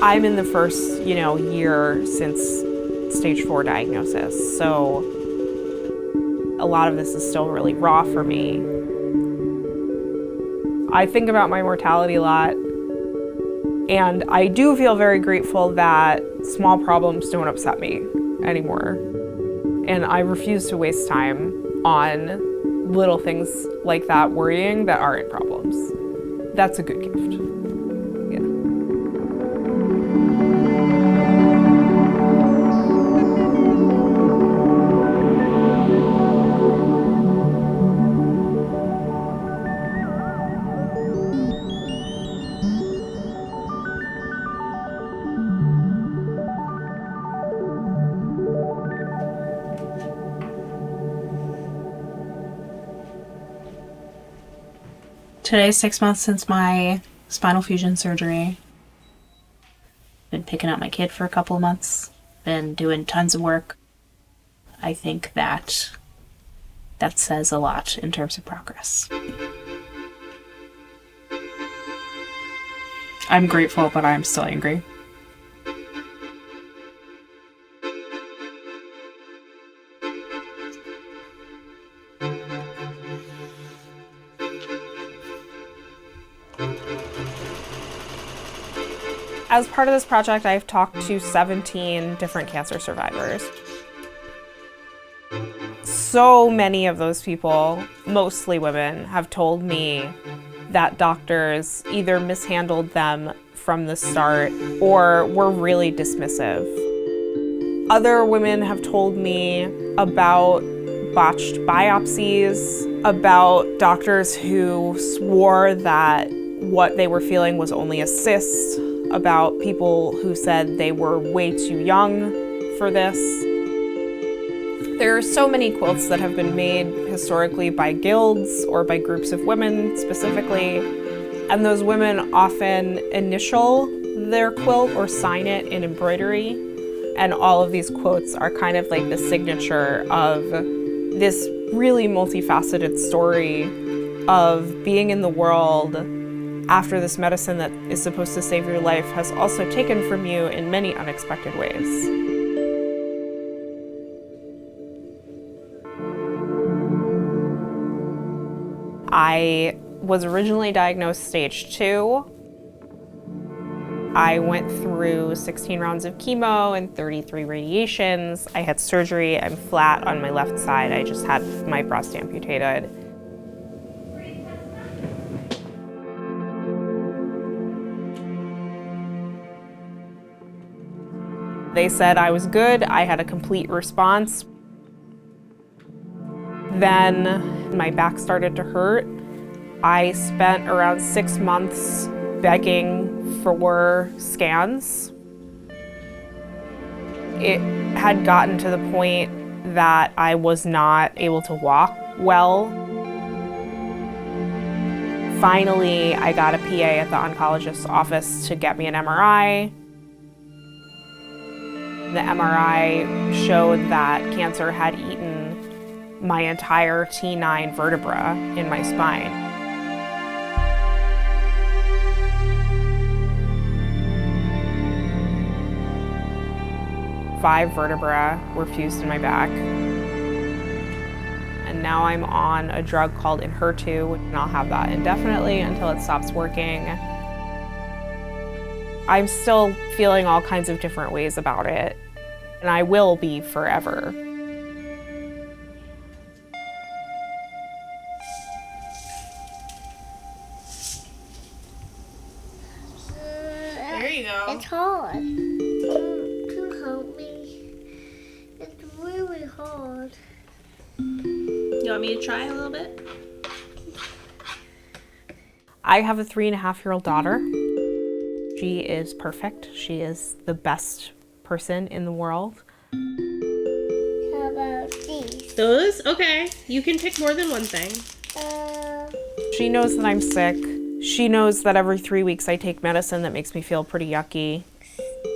I'm in the first, year since stage 4 diagnosis, so a lot of this is still really raw for me. I think about my mortality a lot, and I do feel very grateful that small problems don't upset me anymore. And I refuse to waste time on little things like that worrying that aren't problems. That's a good gift. Yeah. Today's 6 months since my spinal fusion surgery. Been picking up my kid for a couple of months. Been doing tons of work. I think that says a lot in terms of progress. I'm grateful, but I'm still angry. As part of this project, I've talked to 17 different cancer survivors. So many of those people, mostly women, have told me that doctors either mishandled them from the start or were really dismissive. Other women have told me about botched biopsies, about doctors who swore that what they were feeling was only a cyst, about people who said they were way too young for this. There are so many quilts that have been made historically by guilds or by groups of women specifically, and those women often initial their quilt or sign it in embroidery, and all of these quotes are kind of like the signature of this really multifaceted story of being in the world after this medicine that is supposed to save your life has also taken from you in many unexpected ways. I was originally diagnosed stage 2. I went through 16 rounds of chemo and 33 radiations. I had surgery. I'm flat on my left side. I just had my breast amputated. They said I was good, I had a complete response. Then my back started to hurt. I spent around 6 months begging for scans. It had gotten to the point that I was not able to walk well. Finally, I got a PA at the oncologist's office to get me an MRI. The MRI showed that cancer had eaten my entire T9 vertebra in my spine. Five vertebrae were fused in my back. And now I'm on a drug called Enhertu, and I'll have that indefinitely until it stops working. I'm still feeling all kinds of different ways about it, and I will be forever. There you go. It's hard. To help me. It's really hard. You want me to try a little bit? I have a 3.5-year-old daughter. She is perfect. She is the best person in the world. How about these? Those? Okay. You can pick more than one thing. She knows that I'm sick. She knows that every 3 weeks I take medicine that makes me feel pretty yucky.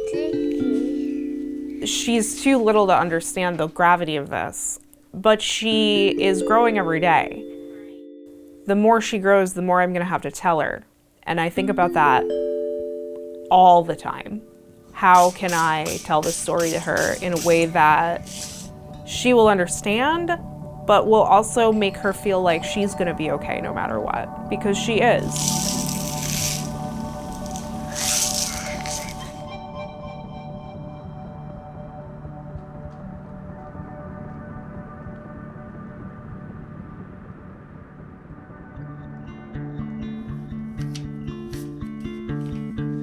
Sticky. She's too little to understand the gravity of this, but she is growing every day. The more she grows, the more I'm gonna have to tell her. And I think about that all the time. how can I tell this story to her in a way that she will understand, but will also make her feel like she's gonna be okay no matter what, because she is.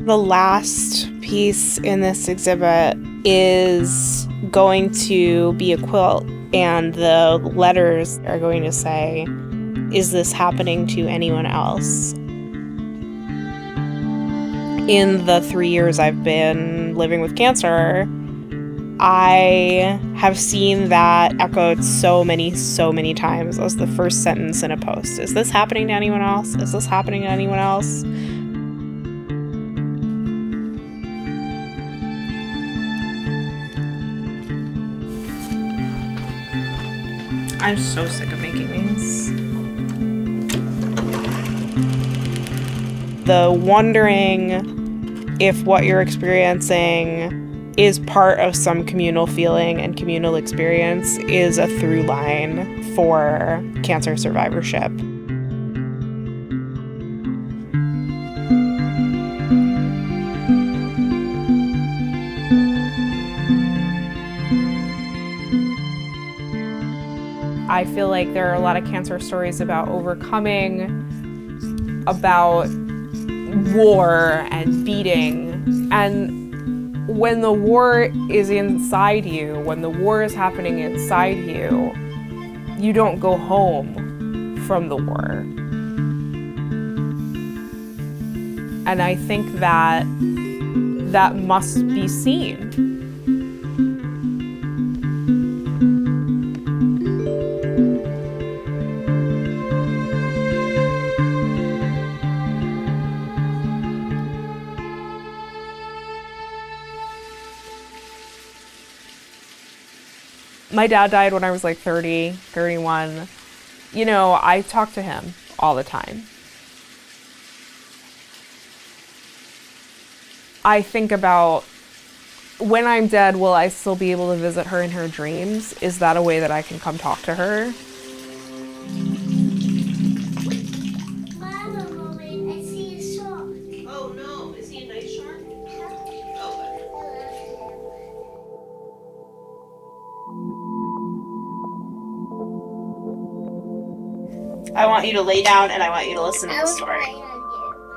The last piece in this exhibit is going to be a quilt, and the letters are going to say, "Is this happening to anyone else?" In the 3 years I've been living with cancer, I have seen that echoed so many times as the first sentence in a post. Is this happening to anyone else? Is this happening to anyone else? I'm so sick of making these. The wondering if what you're experiencing is part of some communal feeling and communal experience is a through line for cancer survivorship. I feel like there are a lot of cancer stories about overcoming, about war and beating. And when the war is inside you, when the war is happening inside you, you don't go home from the war. And I think that that must be seen. My dad died when I was like 30, 31. You know, I talk to him all the time. I think about, when I'm dead, will I still be able to visit her in her dreams? Is that a way that I can come talk to her? I see a shark. Oh no, is he a night shark? I want you to lay down and I want you to listen to the story.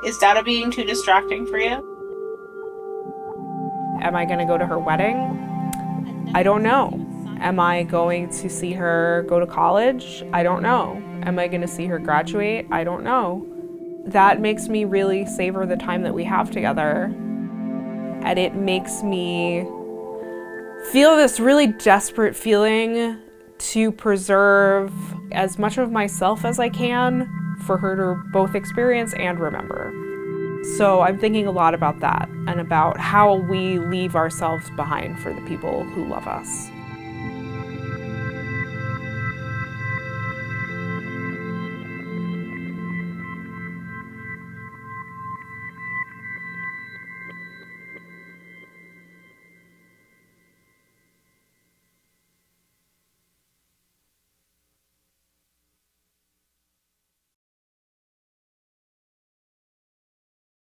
Is Dada being too distracting for you? Am I going to go to her wedding? I don't know. Am I going to see her go to college? I don't know. Am I going to see her graduate? I don't know. That makes me really savor the time that we have together. And it makes me feel this really desperate feeling to preserve as much of myself as I can for her to both experience and remember. So I'm thinking a lot about that and about how we leave ourselves behind for the people who love us.